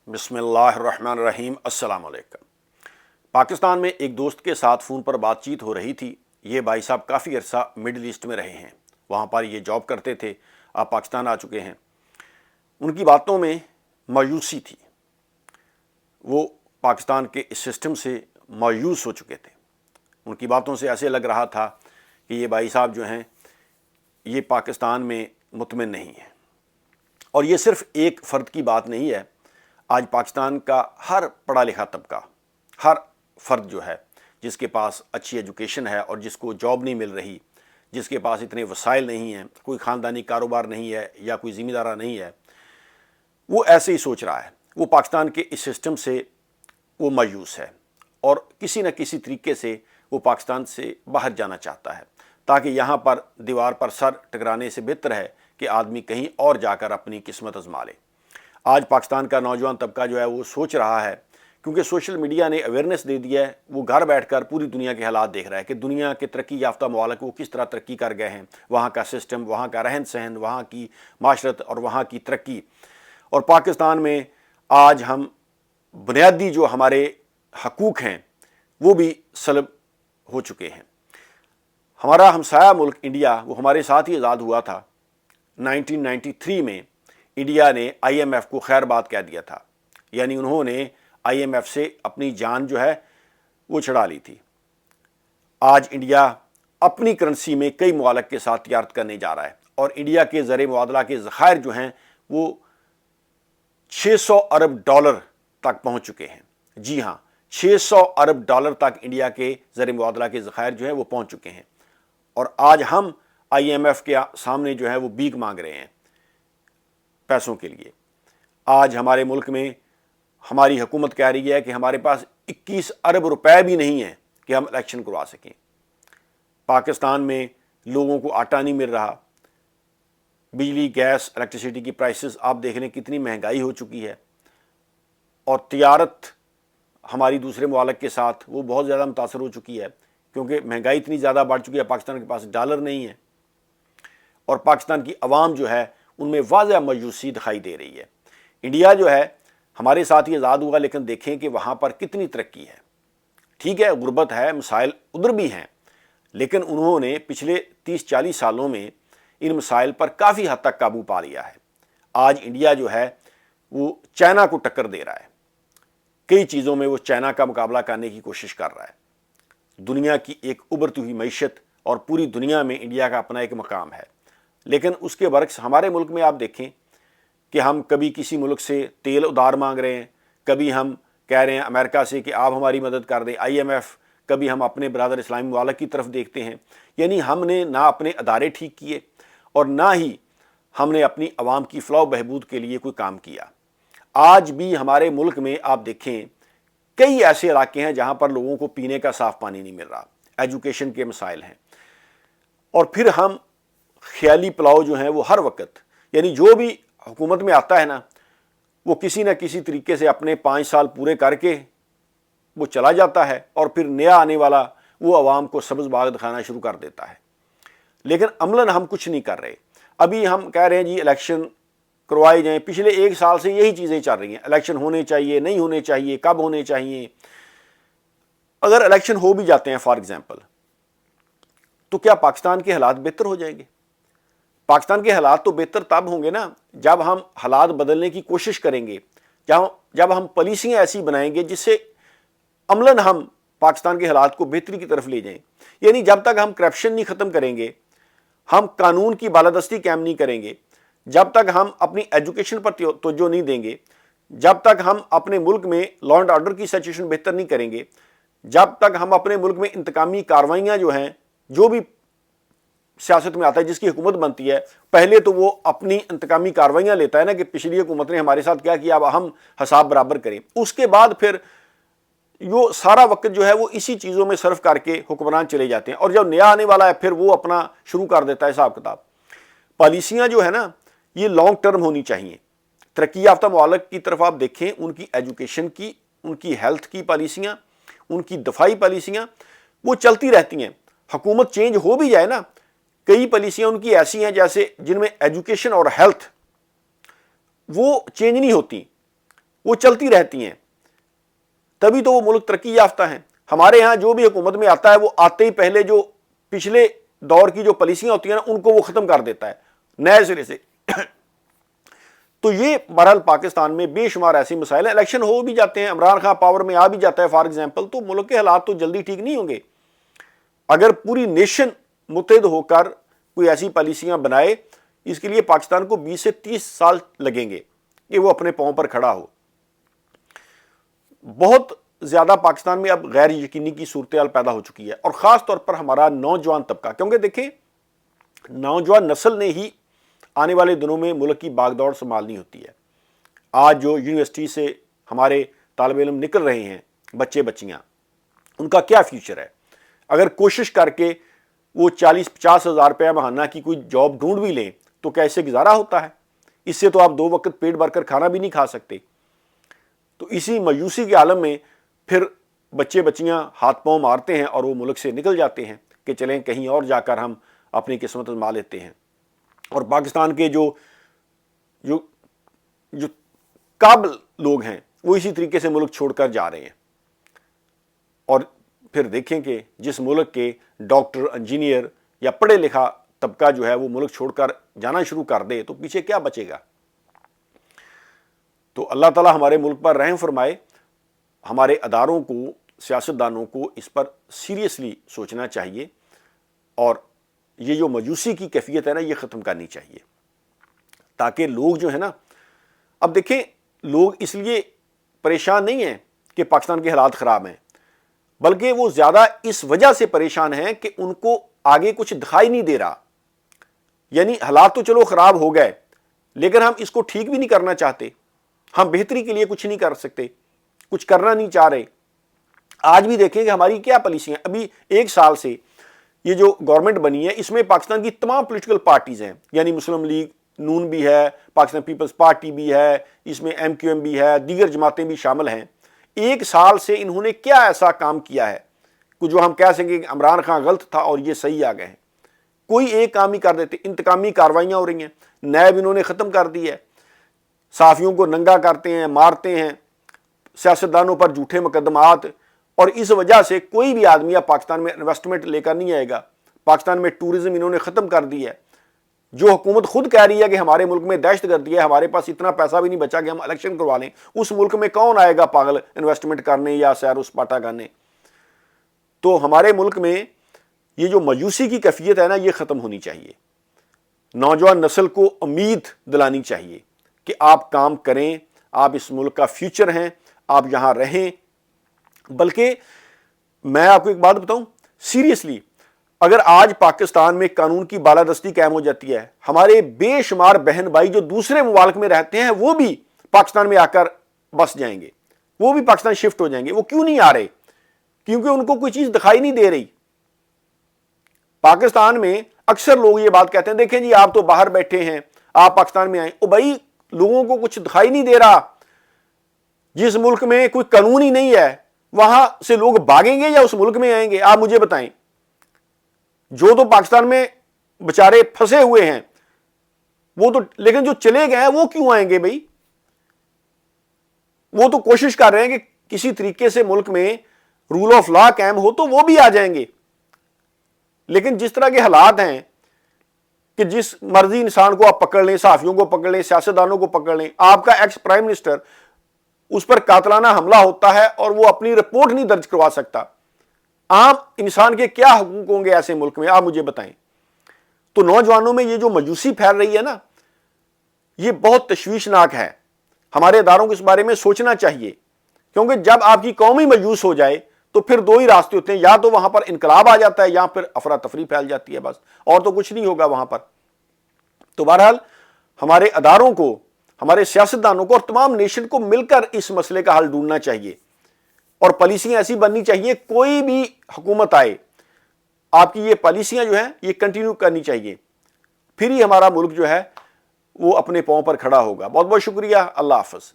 بسم اللہ الرحمن الرحیم۔ السلام علیکم۔ پاکستان میں ایک دوست کے ساتھ فون پر بات چیت ہو رہی تھی۔ یہ بھائی صاحب کافی عرصہ مڈل ایسٹ میں رہے ہیں، وہاں پر یہ جاب کرتے تھے، اب پاکستان آ چکے ہیں۔ ان کی باتوں میں مایوسی تھی، وہ پاکستان کے اس سسٹم سے مایوس ہو چکے تھے۔ ان کی باتوں سے ایسے لگ رہا تھا کہ یہ بھائی صاحب جو ہیں یہ پاکستان میں مطمئن نہیں ہیں۔ اور یہ صرف ایک فرد کی بات نہیں ہے، آج پاکستان کا ہر پڑھا لکھا طبقہ، ہر فرد جو ہے جس کے پاس اچھی ایجوکیشن ہے اور جس کو جاب نہیں مل رہی، جس کے پاس اتنے وسائل نہیں ہیں، کوئی خاندانی کاروبار نہیں ہے یا کوئی ذمہ دارہ نہیں ہے، وہ ایسے ہی سوچ رہا ہے۔ وہ پاکستان کے اس سسٹم سے وہ مایوس ہے اور کسی نہ کسی طریقے سے وہ پاکستان سے باہر جانا چاہتا ہے، تاکہ یہاں پر دیوار پر سر ٹکرانے سے بہتر ہے کہ آدمی کہیں اور جا کر اپنی قسمت آزما لے۔ آج پاکستان کا نوجوان طبقہ جو ہے وہ سوچ رہا ہے، کیونکہ سوشل میڈیا نے اویئرنیس دے دی ہے، وہ گھر بیٹھ کر پوری دنیا کے حالات دیکھ رہا ہے کہ دنیا کے ترقی یافتہ ممالک وہ کس طرح ترقی کر گئے ہیں، وہاں کا سسٹم، وہاں کا رہن سہن، وہاں کی معاشرت اور وہاں کی ترقی۔ اور پاکستان میں آج ہم بنیادی جو ہمارے حقوق ہیں وہ بھی سلب ہو چکے ہیں۔ ہمارا ہمسایہ ملک انڈیا وہ ہمارے ساتھ ہی آزاد ہوا تھا۔ 1993 میں انڈیا نے آئی ایم ایف کو خیر بات کہہ دیا تھا، یعنی انہوں نے آئی ایم ایف سے اپنی جان جو ہے وہ چھڑا لی تھی۔ آج انڈیا اپنی کرنسی میں کئی ممالک کے ساتھ تجارت کرنے جا رہا ہے اور انڈیا کے زر مبادلہ کے ذخائر جو ہیں وہ 600 ارب ڈالر تک پہنچ چکے ہیں۔ جی ہاں، 600 ارب ڈالر تک انڈیا کے زر مبادلہ کے ذخائر جو ہیں وہ پہنچ چکے ہیں، اور آج ہم آئی ایم ایف کے سامنے جو ہے وہ بھیک مانگ رہے ہیں پیسوں کے لیے۔ آج ہمارے ملک میں ہماری حکومت کہہ رہی ہے کہ ہمارے پاس 21 ارب روپے بھی نہیں ہیں کہ ہم الیکشن کروا سکیں۔ پاکستان میں لوگوں کو آٹا نہیں مل رہا، بجلی، گیس، الیکٹریسٹی کی پرائسز آپ دیکھ لیں کتنی مہنگائی ہو چکی ہے، اور تجارت ہماری دوسرے ممالک کے ساتھ وہ بہت زیادہ متاثر ہو چکی ہے، کیونکہ مہنگائی اتنی زیادہ بڑھ چکی ہے، پاکستان کے پاس ڈالر نہیں ہے، اور پاکستان کی عوام جو ہے ان میں واضح مایوسی دکھائی دے رہی ہے۔ انڈیا جو ہے ہمارے ساتھ ہی آزاد ہوا، لیکن دیکھیں کہ وہاں پر کتنی ترقی ہے۔ ٹھیک ہے، غربت ہے، مسائل ادھر بھی ہیں، لیکن انہوں نے پچھلے 30-40 سالوں میں ان مسائل پر کافی حد تک قابو پا لیا ہے۔ آج انڈیا جو ہے وہ چائنا کو ٹکر دے رہا ہے، کئی چیزوں میں وہ چائنا کا مقابلہ کرنے کی کوشش کر رہا ہے۔ دنیا کی ایک ابھرتی ہوئی معیشت اور پوری دنیا میں انڈیا کا اپنا ایک مقام ہے، لیکن اس کے برعکس ہمارے ملک میں آپ دیکھیں کہ ہم کبھی کسی ملک سے تیل ادھار مانگ رہے ہیں، کبھی ہم کہہ رہے ہیں امریکہ سے کہ آپ ہماری مدد کر دیں، آئی ایم ایف، کبھی ہم اپنے برادر اسلامی ممالک کی طرف دیکھتے ہیں۔ یعنی ہم نے نہ اپنے ادارے ٹھیک کیے اور نہ ہی ہم نے اپنی عوام کی فلاح و بہبود کے لیے کوئی کام کیا۔ آج بھی ہمارے ملک میں آپ دیکھیں کئی ایسے علاقے ہیں جہاں پر لوگوں کو پینے کا صاف پانی نہیں مل رہا، ایجوکیشن کے مسائل ہیں، اور پھر ہم خیالی پلاؤ جو ہیں وہ ہر وقت، یعنی جو بھی حکومت میں آتا ہے نا وہ کسی نہ کسی طریقے سے اپنے 5 سال پورے کر کے وہ چلا جاتا ہے، اور پھر نیا آنے والا وہ عوام کو سبز باغ دکھانا شروع کر دیتا ہے، لیکن عملاً ہم کچھ نہیں کر رہے۔ ابھی ہم کہہ رہے ہیں جی الیکشن کروائے جائیں، پچھلے 1 سال سے یہی چیزیں چل رہی ہیں، الیکشن ہونے چاہیے، نہیں ہونے چاہیے، کب ہونے چاہیے۔ اگر الیکشن ہو بھی جاتے ہیں فار ایگزامپل، تو کیا پاکستان کے حالات بہتر ہو جائیں گے؟ پاکستان کے حالات تو بہتر تب ہوں گے نا جب ہم حالات بدلنے کی کوشش کریں گے، جب ہم پالیسیاں ایسی بنائیں گے جس سے عملاً ہم پاکستان کے حالات کو بہتری کی طرف لے جائیں۔ یعنی جب تک ہم کرپشن نہیں ختم کریں گے، ہم قانون کی بالادستی قائم نہیں کریں گے، جب تک ہم اپنی ایجوکیشن پر توجہ نہیں دیں گے، جب تک ہم اپنے ملک میں لا اینڈ آرڈر کی سچویشن بہتر نہیں کریں گے، جب تک ہم اپنے ملک میں انتقامی کارروائیاں جو ہیں، جو بھی سیاست میں آتا ہے، جس کی حکومت بنتی ہے، پہلے تو وہ اپنی انتقامی کارروائیاں لیتا ہے نا کہ پچھلی حکومت نے ہمارے ساتھ کیا کیا، اب ہم حساب برابر کریں۔ اس کے بعد پھر یہ سارا وقت جو ہے وہ اسی چیزوں میں صرف کر کے حکمران چلے جاتے ہیں، اور جب نیا آنے والا ہے پھر وہ اپنا شروع کر دیتا ہے حساب کتاب۔ پالیسیاں جو ہے نا یہ لانگ ٹرم ہونی چاہیے۔ ترقی یافتہ ممالک کی طرف آپ دیکھیں، ان کی ایجوکیشن کی، ان کی ہیلتھ کی پالیسیاں، ان کی دفاعی پالیسیاں وہ چلتی رہتی ہیں۔ حکومت چینج ہو بھی جائے نا، کئی پالیسیاں ان کی ایسی ہیں جیسے جن میں ایجوکیشن اور ہیلتھ وہ چینج نہیں ہوتی، وہ چلتی رہتی ہیں، تبھی تو وہ ملک ترقی یافتہ ہیں۔ ہمارے ہاں جو بھی حکومت میں آتا ہے وہ آتے ہی پہلے جو پچھلے دور کی جو پالیسیاں ہوتی ہیں نا ان کو وہ ختم کر دیتا ہے نئے سرے سے۔ تو یہ بہرحال پاکستان میں بے شمار ایسی مسائل ہیں، الیکشن ہو بھی جاتے ہیں، عمران خان پاور میں آ بھی جاتا ہے فار ایگزامپل، تو ملک کے حالات تو جلدی ٹھیک نہیں ہوں گے۔ اگر پوری نیشن متحد ہو کر کوئی ایسی پالیسیاں بنائے، اس کے لیے پاکستان کو 20 سے 30 سال لگیں گے کہ وہ اپنے پاؤں پر کھڑا ہو۔ بہت زیادہ پاکستان میں اب غیر یقینی کی صورتحال پیدا ہو چکی ہے، اور خاص طور پر ہمارا نوجوان طبقہ، کیونکہ دیکھیں نوجوان نسل نے ہی آنے والے دنوں میں ملک کی باغ دوڑ سنبھالنی ہوتی ہے۔ آج جو یونیورسٹی سے ہمارے طالب علم نکل رہے ہیں، بچے بچیاں، ان کا کیا فیوچر ہے؟ اگر کوشش کر کے وہ 40-50 ہزار روپیہ ماہانہ کی کوئی جاب ڈھونڈ بھی لیں تو کیسے گزارا ہوتا ہے؟ اس سے تو آپ 2 وقت پیٹ بھر کر کھانا بھی نہیں کھا سکتے۔ تو اسی مایوسی کے عالم میں پھر بچے بچیاں ہاتھ پاؤں مارتے ہیں اور وہ ملک سے نکل جاتے ہیں کہ چلیں کہیں اور جا کر ہم اپنی قسمت آزما لیتے ہیں۔ اور پاکستان کے جو قابل لوگ ہیں وہ اسی طریقے سے ملک چھوڑ کر جا رہے ہیں۔ اور پھر دیکھیں کہ جس ملک کے ڈاکٹر، انجینئر یا پڑھے لکھا طبقہ جو ہے وہ ملک چھوڑ کر جانا شروع کر دے تو پیچھے کیا بچے گا؟ تو اللہ تعالیٰ ہمارے ملک پر رحم فرمائے۔ ہمارے اداروں کو، سیاستدانوں کو اس پر سیریسلی سوچنا چاہیے، اور یہ جو مجوسی کی کیفیت ہے نا یہ ختم کرنی چاہیے، تاکہ لوگ جو ہے نا، اب دیکھیں لوگ اس لیے پریشان نہیں ہیں کہ پاکستان کے حالات خراب ہیں، بلکہ وہ زیادہ اس وجہ سے پریشان ہیں کہ ان کو آگے کچھ دکھائی نہیں دے رہا۔ یعنی حالات تو چلو خراب ہو گئے، لیکن ہم اس کو ٹھیک بھی نہیں کرنا چاہتے، ہم بہتری کے لیے کچھ نہیں کر سکتے، کچھ کرنا نہیں چاہ رہے۔ آج بھی دیکھیں کہ ہماری کیا پالیسیاں، ابھی 1 سال سے یہ جو گورنمنٹ بنی ہے اس میں پاکستان کی تمام پولیٹیکل پارٹیز ہیں، یعنی مسلم لیگ نون بھی ہے، پاکستان پیپلز پارٹی بھی ہے، اس میں MQM بھی ہے، دیگر جماعتیں بھی شامل ہیں۔ 1 سال سے انہوں نے کیا ایسا کام کیا ہے کہ جو ہم کہہ سکیں کہ عمران خان غلط تھا اور یہ صحیح آ گئے ہیں؟ کوئی ایک کام ہی کر دیتے۔ انتقامی کاروائیاں ہو رہی ہیں، نیب انہوں نے ختم کر دی ہے، صحافیوں کو ننگا کرتے ہیں، مارتے ہیں، سیاستدانوں پر جھوٹے مقدمات، اور اس وجہ سے کوئی بھی آدمی اب پاکستان میں انویسٹمنٹ لے کر نہیں آئے گا۔ پاکستان میں ٹورزم انہوں نے ختم کر دی ہے۔ جو حکومت خود کہہ رہی ہے کہ ہمارے ملک میں دہشت گردی ہے، ہمارے پاس اتنا پیسہ بھی نہیں بچا کہ ہم الیکشن کروا لیں، اس ملک میں کون آئے گا پاگل انویسٹمنٹ کرنے یا سیر و سپاٹا کرنے؟ تو ہمارے ملک میں یہ جو مایوسی کی کیفیت ہے نا یہ ختم ہونی چاہیے۔ نوجوان نسل کو امید دلانی چاہیے کہ آپ کام کریں، آپ اس ملک کا فیوچر ہیں، آپ یہاں رہیں۔ بلکہ میں آپ کو ایک بات بتاؤں سیریسلی، اگر آج پاکستان میں قانون کی بالادستی قائم ہو جاتی ہے، ہمارے بے شمار بہن بھائی جو دوسرے ممالک میں رہتے ہیں وہ بھی پاکستان میں آ کر بس جائیں گے، وہ بھی پاکستان شفٹ ہو جائیں گے۔ وہ کیوں نہیں آ رہے؟ کیونکہ ان کو کوئی چیز دکھائی نہیں دے رہی۔ پاکستان میں اکثر لوگ یہ بات کہتے ہیں، دیکھیں جی آپ تو باہر بیٹھے ہیں، آپ پاکستان میں آئیں۔ او بھائی، لوگوں کو کچھ دکھائی نہیں دے رہا؟ جس ملک میں کوئی قانون ہی نہیں ہے وہاں سے لوگ بھاگیں گے یا اس ملک میں آئیں گے؟ آپ مجھے بتائیں۔ جو تو پاکستان میں بچارے پھنسے ہوئے ہیں وہ تو، لیکن جو چلے گئے ہیں وہ کیوں آئیں گے بھائی؟ وہ تو کوشش کر رہے ہیں کہ کسی طریقے سے ملک میں رول آف لا قائم ہو تو وہ بھی آ جائیں گے۔ لیکن جس طرح کے حالات ہیں کہ جس مرضی انسان کو آپ پکڑ لیں، صحافیوں کو پکڑ لیں، سیاستدانوں کو پکڑ لیں، آپ کا ایکس پرائم منسٹر، اس پر قاتلانہ حملہ ہوتا ہے اور وہ اپنی رپورٹ نہیں درج کروا سکتا۔ عام انسان کے کیا حقوق ہوں گے ایسے ملک میں؟ آپ مجھے بتائیں۔ تو نوجوانوں میں یہ جو مایوسی پھیل رہی ہے نا یہ بہت تشویشناک ہے۔ ہمارے اداروں کو اس بارے میں سوچنا چاہیے، کیونکہ جب آپ کی قوم ہی مایوس ہو جائے تو پھر 2 ہی راستے ہوتے ہیں، یا تو وہاں پر انقلاب آ جاتا ہے یا پھر افراتفری پھیل جاتی ہے، بس اور تو کچھ نہیں ہوگا وہاں پر۔ تو بہرحال ہمارے اداروں کو، ہمارے سیاستدانوں کو اور تمام نیشن کو مل کر اس مسئلے کا حل ڈھونڈنا چاہیے، اور پالیسیاں ایسی بننی چاہیے، کوئی بھی حکومت آئے آپ کی یہ پالیسیاں جو ہیں یہ کنٹینیو کرنی چاہیے، پھر ہی ہمارا ملک جو ہے وہ اپنے پاؤں پر کھڑا ہوگا۔ بہت بہت شکریہ، اللہ حافظ۔